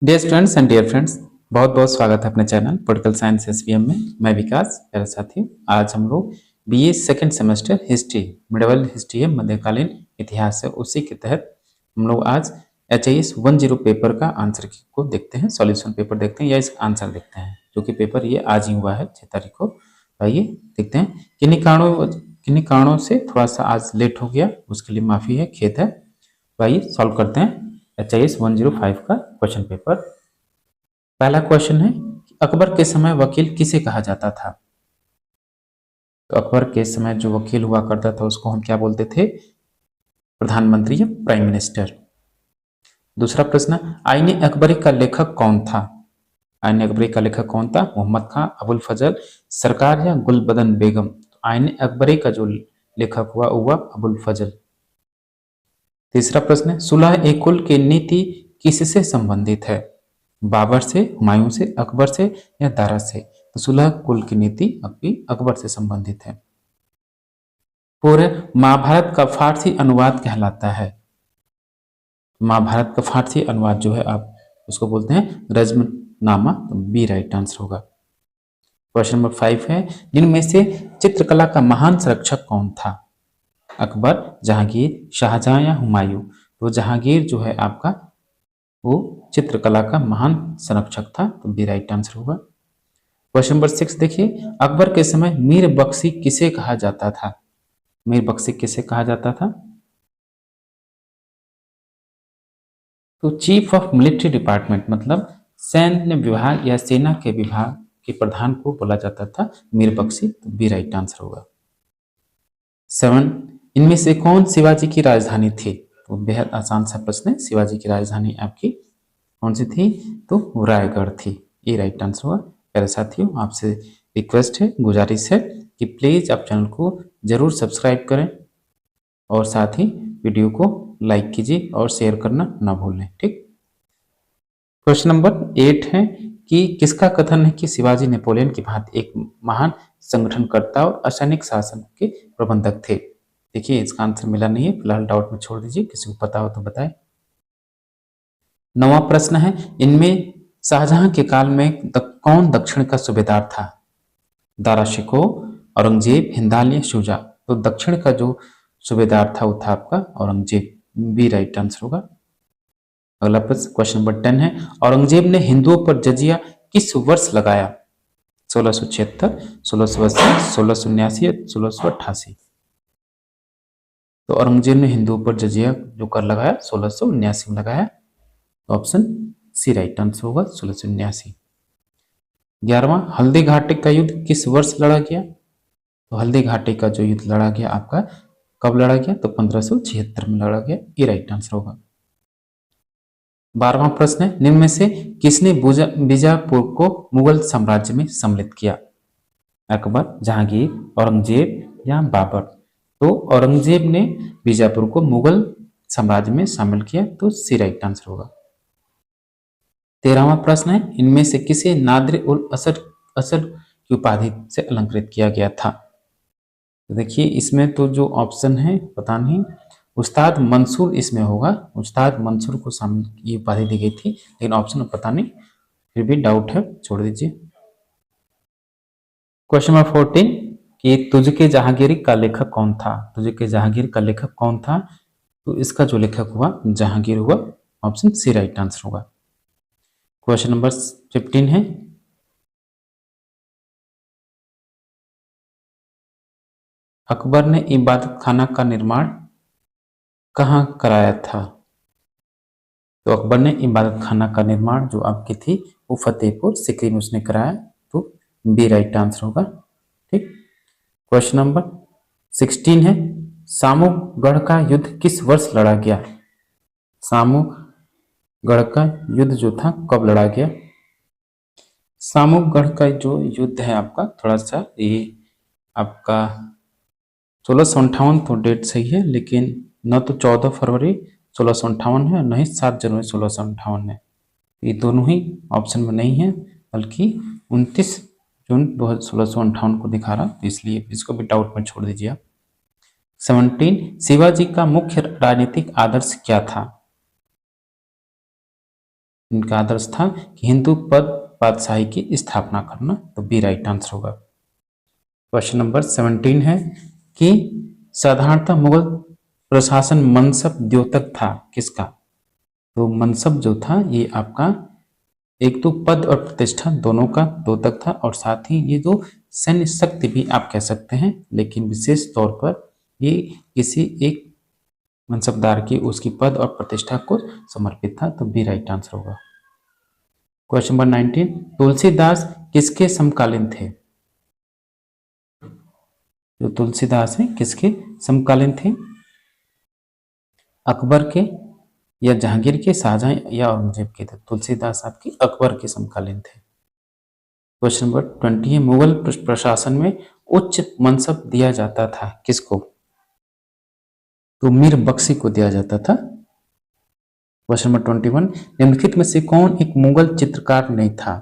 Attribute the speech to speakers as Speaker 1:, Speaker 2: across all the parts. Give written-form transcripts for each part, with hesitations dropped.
Speaker 1: Dear students and dear friends, बहुत बहुत स्वागत है अपने चैनल पॉलिटिकल साइंस एसवीएम में। मैं विकास, मेरे साथी। आज हम लोग BA second semester history, medieval history है, मध्यकालीन इतिहास है, उसी के तहत हम लोग आज HIS 10 पेपर का आंसर को देखते हैं, सॉल्यूशन पेपर देखते हैं या इसका आंसर देखते हैं, जो कि पेपर ये आज ही हुआ है 6 तारीख को। आइए देखते हैं किन्हीं कारणों से थोड़ा सा आज लेट हो गया, उसके लिए माफ़ी है, खेद है। आइए सॉल्व करते हैं HIS 105 का क्वेश्चन पेपर। पहला क्वेश्चन है कि अकबर के समय वकील किसे कहा जाता था। तो अकबर के समय जो वकील हुआ करता था उसको हम क्या बोलते थे? प्रधानमंत्री या प्राइम मिनिस्टर। दूसरा प्रश्न, आईने अकबरी का लेखक कौन था? आईने अकबरी का लेखक कौन था? मोहम्मद खां, अबुल फजल सरकार या गुलबदन बेगम। तो आईने अकबरी का जो लेखक हुआ अबुल फजल। तीसरा प्रश्न, सुलह ए कुल की नीति किससे संबंधित है? बाबर से, हुमायूं से, अकबर से या दारा से? तो सुलह कुल की नीति आपकी अकबर से संबंधित है। पूरे महाभारत का फारसी अनुवाद कहलाता है। महाभारत का फारसी अनुवाद जो है आप उसको बोलते हैं रज्मनामा। तो बी राइट आंसर होगा। क्वेश्चन नंबर 5 है, जिनमें से चित्रकला का महान संरक्षक कौन था? अकबर, जहांगीर, शाहजहां या हुमायूं? तो जहांगीर जो है आपका वो चित्रकला का महान संरक्षक था। तो बी राइट आंसर होगा। क्वेश्चन नंबर 6 देखिए, अकबर के समय मीर बख्शी किसे कहा जाता था? मीर बख्शी किसे कहा जाता था? तो चीफ ऑफ मिलिट्री डिपार्टमेंट, मतलब सैन्य विभाग या सेना के विभाग के प्रधान को बोला जाता था मीर बख्शी। तो बी राइट आंसर होगा। 7, इनमें से कौन शिवाजी की राजधानी थी? तो बेहद आसान सा प्रश्न है। शिवाजी की राजधानी आपकी कौन सी थी? तो रायगढ़ थी। ये राइट आंसर होगा। प्यारे साथियों, आपसे रिक्वेस्ट है, गुजारिश है कि प्लीज़ आप चैनल को जरूर सब्सक्राइब करें और साथ ही वीडियो को लाइक कीजिए और शेयर करना ना भूलें। ठीक। क्वेश्चन नंबर 8 है कि किसका कथन है कि शिवाजी नेपोलियन की भांति एक महान संगठनकर्ता और असैनिक शासन के प्रबंधक थे? देखिए इसका आंसर मिला नहीं है, फिलहाल डाउट में छोड़ दीजिए, किसी को पता हो तो बताएं। 9वां प्रश्न है, इनमें शाहजहां के काल में कौन दक्षिण का सूबेदार था? दारा शिकोह, औरंगजेब, हिंदाल या शुजा? तो दक्षिण का जो सूबेदार था वो था आपका औरंगजेब। बी राइट आंसर होगा। अगला प्रश्न क्वेश्चन नंबर 10 है, औरंगजेब ने हिंदुओं पर जजिया किस वर्ष लगाया? 1676, 1680, 1679 या 1688? तो औरंगजेब ने हिंदुओं पर जजिया जो कर लगाया 1679 में लगाया। ऑप्शन सी राइट आंसर होगा, 1679। 11वां, हल्दी घाटी का युद्ध किस वर्ष लड़ा गया? तो हल्दी घाटी का जो युद्ध लड़ा गया आपका कब लड़ा गया? तो 1576 में लड़ा गया। ये राइट आंसर होगा। 12वां प्रश्न है, निम्न में से किसने बीजापुर को मुगल साम्राज्य में सम्मिलित किया? अकबर, जहांगीर, औरंगजेब या बाबर? तो औरंगजेब ने बीजापुर को मुगल साम्राज्य में शामिल किया। तो सी राइट आंसर होगा। 13वां प्रश्न है, इनमें से किसे नादिर उल असर की उपाधि से अलंकृत किया गया था? तो देखिए इसमें तो जो ऑप्शन है पता नहीं, उस्ताद मंसूर इसमें होगा। उस्ताद मंसूर को शामिल ये उपाधि दी गई थी, लेकिन ऑप्शन में पता नहीं, फिर भी डाउट है, छोड़ दीजिए। क्वेश्चन नंबर 14 कि तुझके जहांगीर का लेखक कौन था? तुझके जहांगीर का लेखक कौन था? तो इसका जो लेखक हुआ जहांगीर हुआ। ऑप्शन सी राइट आंसर होगा। क्वेश्चन नंबर 15 है, अकबर ने इबादत खाना का निर्माण कहाँ कराया था? तो अकबर ने इबादत खाना का निर्माण जो आपकी थी वो फतेहपुर सीकरी में उसने कराया। तो बी राइट आंसर होगा। ठीक। क्वेश्चन नंबर 16 है, सामूगढ़ का युद्ध किस वर्ष लड़ा गया? सामूगढ़ का युद्ध जो था कब लड़ा गया? सामूगढ़ का जो युद्ध है आपका थोड़ा सा ये आपका 1658 तो डेट सही है, लेकिन न तो 14 फरवरी 1658 है, न ही 7 जनवरी 1658 है। ये दोनों ही ऑप्शन में नहीं है, बल्कि 29 जून 1658 को दिखा रहा, तो इसलिए इसको भी डाउट में छोड़ दीजिए आप। 17, शिवाजी का मुख्य राजनीतिक आदर्श क्या था? इनका आदर्श था कि हिंदू पद पातशाही की स्थापना करना, तो बी राइट आंसर होगा। क्वेश्चन नंबर 17 है कि साधारणतः मुगल प्रशासन मनसब द्योतक था किसका? तो मनसब जो था ये आपका एक तो पद और प्रतिष्ठा दोनों का द्योतक था, और साथ ही ये जो सैन्य शक्ति भी आप कह सकते हैं, लेकिन विशेष तौर पर ये किसी एक मनसबदार की उसकी पद और प्रतिष्ठा को समर्पित था, तो बी राइट आंसर होगा। क्वेश्चन नंबर 19, तुलसीदास किसके समकालीन थे? जो तुलसीदास हैं किसके समकालीन थे? अकबर के या जहांगीर के, शाहजहां या औरंगजेब के थे? तुलसीदास आपके अकबर के समकालीन थे। क्वेश्चन नंबर 20 है, मुगल प्रशासन में उच्च मनसब दिया जाता था किसको? तो मीर बख्शी को दिया जाता था। क्वेश्चन नंबर 21, निम्नलिखित में से कौन एक मुगल चित्रकार नहीं था?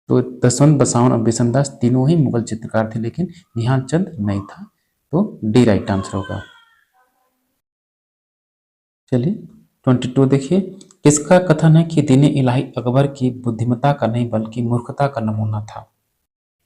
Speaker 1: तो दसवंत, बसावन और बिशनदास तीनों ही मुगल चित्रकार थे, लेकिन ध्यानचंद नहीं था, तो डी राइट आंसर होगा। चलिए 22 देखिए, किसका कथन है कि दीन इलाही अकबर की बुद्धिमत्ता का नहीं बल्कि मूर्खता का नमूना था?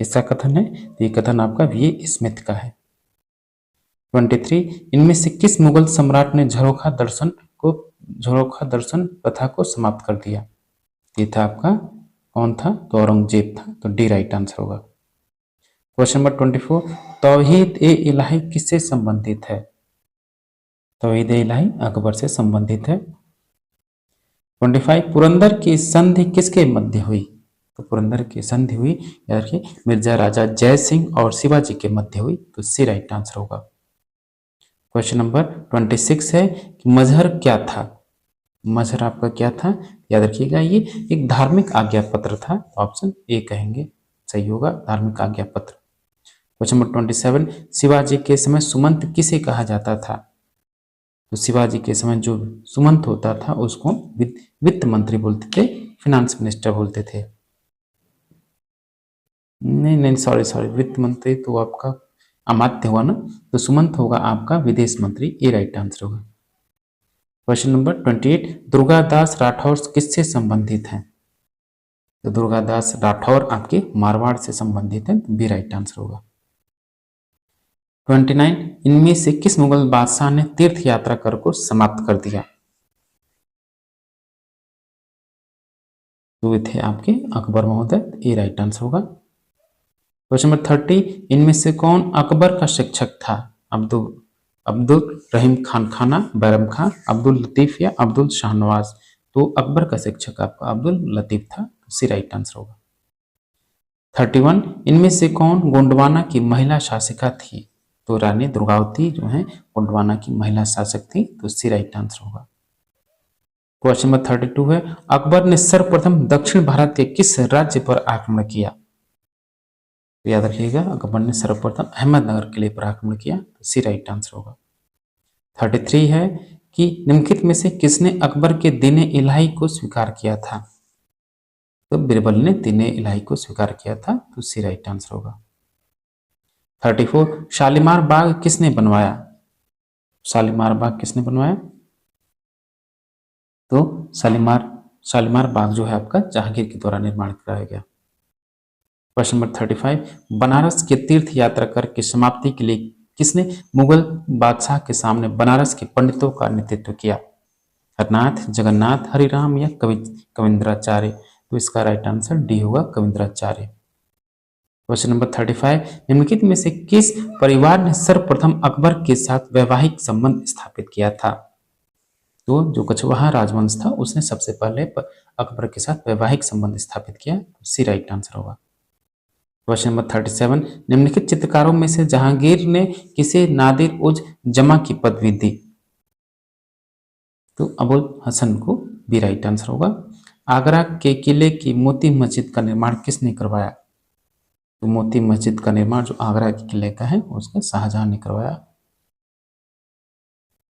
Speaker 1: किसका कथन है? तो ये कथन आपका वी स्मिथ का है। 23, इनमें से किस मुगल सम्राट ने झरोखा दर्शन प्रथा को समाप्त कर दिया? ये था आपका, कौन था? तो औरंगजेब था, तो डी राइट आंसर होगा। क्वेश्चन नंबर 24, तौहीद ए इलाही किससे संबंधित है? तौहीद ए इलाही अकबर से संबंधित है। 25, पुरंदर की संधि किसके मध्य हुई? तो पुरंदर की संधि हुई यार कि मिर्जा राजा जय सिंह और शिवाजी के मध्य हुई, तो सी राइट आंसर होगा। क्वेश्चन नंबर 26 है कि मजहर क्या था? मजहर आपका क्या था? याद रखिएगा, ये एक धार्मिक आज्ञा पत्र था, ऑप्शन ए कहेंगे सही होगा, धार्मिक आज्ञा पत्र। क्वेश्चन नंबर 27, शिवाजी के समय सुमंत किसे कहा जाता था? तो शिवाजी के समय जो सुमंत होता था उसको वित्त मंत्री बोलते थे, फिनांस मिनिस्टर बोलते थे। नहीं सॉरी, वित्त मंत्री तो आपका अमात्य हुआ ना, तो सुमंत होगा आपका विदेश मंत्री, ये राइट आंसर होगा। क्वेश्चन नंबर 28, दुर्गादास राठौर किससे संबंधित हैं? तो दुर्गादास राठौर आपके मारवाड़ से संबंधित हैं, तो बी राइट आंसर होगा। 29, इनमें से किस मुगल बादशाह ने तीर्थ यात्रा कर को समाप्त कर दिया? तो थे आपके अकबर महोदय, ये राइट आंसर होगा। क्वेश्चन नंबर 30, इनमें से कौन अकबर का शिक्षक था? अब्दुल रहीम खान खाना, बैरम खान, अब्दुल लतीफ या अब्दुल शाहनवाज? तो अकबर का शिक्षक आपका अब्दुल लतीफ था, तो सी राइट आंसर होगा। 31, इनमें से कौन गोंडवाना की महिला शासिका थी? तो रानी दुर्गावती जो है गोंडवाना की महिला शासक थी, तो सी राइट आंसर होगा। क्वेश्चन नंबर 32 है, अकबर ने सर्वप्रथम दक्षिण भारत के किस राज्य पर आक्रमण किया? तो याद रखिएगा, अकबर ने सर्वप्रथम अहमदनगर किले पर आक्रमण किया, तो सी राइट आंसर होगा। 33 है कि निम्नलिखित में से किसने अकबर के दीन इलाही को स्वीकार किया था? तो बिरबल ने दीन इलाही को स्वीकार किया था, तो सी राइट आंसर होगा। 34, शालीमार बाग किसने बनवाया? शालीमार बाग किसने बनवाया? तो शालीमार बाग जो है आपका जहांगीर के द्वारा निर्माण कराया गया। क्वेश्चन नंबर 35, बनारस के तीर्थ यात्रा कर की समाप्ति के लिए किसने मुगल बादशाह के सामने बनारस के पंडितों का नेतृत्व किया? हरनाथ, जगन्नाथ, हरिराम या कविंद्राचार्य? तो इसका राइट आंसर डी होगा, कविंद्राचार्य। क्वेश्चन नंबर 35, निम्नलिखित में से किस परिवार ने सर्वप्रथम अकबर के साथ वैवाहिक संबंध स्थापित किया था? तो जो कछवाहा राजवंश था उसने सबसे पहले अकबर के साथ वैवाहिक संबंध स्थापित किया, तो सी राइट आंसर होगा। क्वेश्चन नंबर 37, निम्नलिखित चित्रकारों में से जहांगीर ने किसे नादिर उज जमा की पदवी दी? तो अबुल हसन को बी राइट आंसर होगा। आगरा के किले की मोती मस्जिद का निर्माण किसने करवाया? तो मोती मस्जिद का निर्माण जो आगरा के किले का है उसका शाहजहां ने करवाया।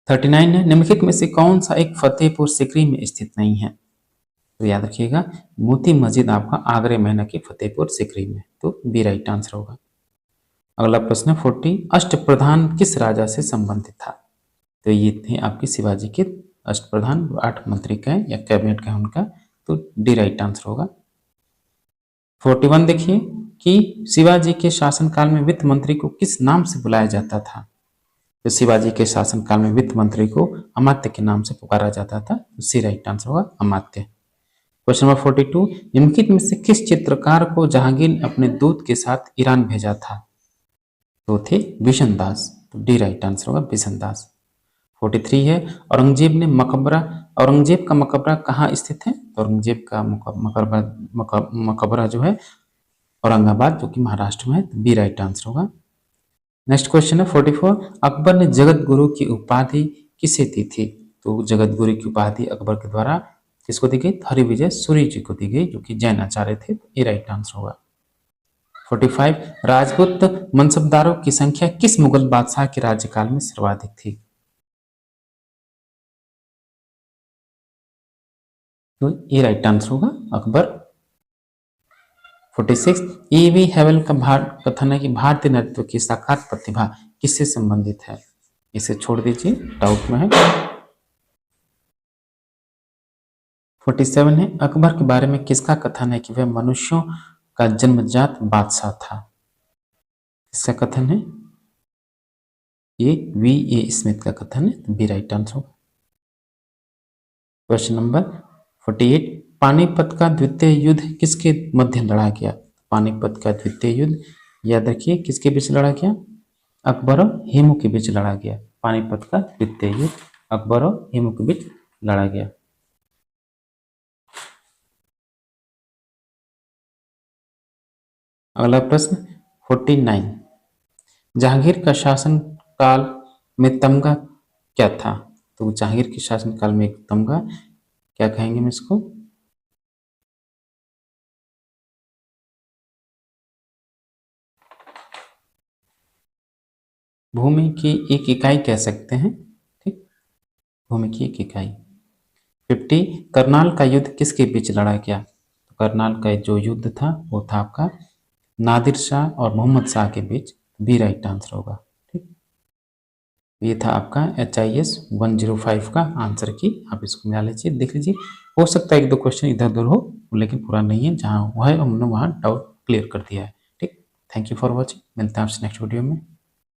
Speaker 1: 39 है, निम्नलिखित में से कौन सा एक फतेहपुर सिकरी में स्थित नहीं है? तो याद रखिएगा, मोती मस्जिद आपका आगरे में है कि फतेहपुर सिकरी में, तो बी राइट आंसर होगा। अगला प्रश्न 40, अष्टप्रधान किस राजा से संबंधित था? तो ये थे आपके शिवाजी के अष्टप्रधान 8 मंत्री का है या कैबिनेट का है उनका, तो डी राइट आंसर होगा। 41 देखिए कि शिवाजी के शासनकाल में वित्त मंत्री को किस नाम से बुलाया जाता था। तो शिवाजी के शासनकाल में वित्त मंत्री को अमात्य के नाम से पुकारा जाता था, तो सी राइट आंसर होगा अमात्य। क्वेश्चन नंबर 42, निम्नलिखित में से किस चित्रकार को जहांगीर ने अपने दूत के साथ ईरान भेजा था। तो थे बिशन दास, तो डी राइट आंसर होगा बिशन दास। 43 है, औरंगजेब का मकबरा कहाँ स्थित है। तो औरंगजेब का मकबरा जो है औरंगाबाद, जो कि महाराष्ट्र में है, तो बी राइट आंसर होगा। नेक्स्ट क्वेश्चन है 44, अकबर ने जगत गुरु की उपाधि किसे दी थी। तो जगत गुरु की उपाधि अकबर के द्वारा किसको दी गई, हरिविजय सूरी जी को दी गई, जो कि जैन आचार्य थे, तो ए राइट आंसर होगा। 45, राजपूत मनसबदारों की संख्या किस मुगल बादशाह के राज्यकाल में सर्वाधिक थी। तो ए राइट आंसर होगा अकबर। 46, E.V. हेवल का कथन है कि भारतीय नृत्य की साकार प्रतिभा किससे संबंधित है। इसे छोड़ दीजिए, डाउट में है। 47 है, अकबर के बारे में किसका कथन है कि वह मनुष्यों का जन्मजात बादशाह था। इसका कथन है ये V.A. स्मिथ का कथन है, तो बी राइट आंसर होगा। क्वेश्चन नंबर 48, पानीपत का द्वितीय युद्ध किसके मध्य लड़ा गया। पानीपत का द्वितीय युद्ध याद रखिए किसके बीच लड़ा गया, अकबर और हेमू के बीच लड़ा गया। पानीपत का द्वितीय युद्ध अकबर और हेमू के बीच लड़ा गया। अगला प्रश्न 49, जहांगीर का शासन काल में तमगा क्या था। तो जहांगीर के शासन काल में एक तमगा क्या कहेंगे हम इसको, भूमि की एक इकाई कह सकते हैं, ठीक, भूमि की एक इकाई। 50, करनाल का युद्ध किसके बीच लड़ा गया। तो करनाल का जो युद्ध था वो था आपका नादिर शाह और मोहम्मद शाह के बीच, बी राइट आंसर होगा। ठीक, ये था आपका HIS 105 का आंसर की, आप इसको मिला लीजिए, देख लीजिए, हो सकता है एक दो क्वेश्चन इधर उधर हो लेकिन पूरा नहीं है, जहाँ हुआ है हमने वहाँ डाउट क्लियर कर दिया है। ठीक, थैंक यू फॉर वॉचिंग, मिलते हैं आपसे नेक्स्ट वीडियो में।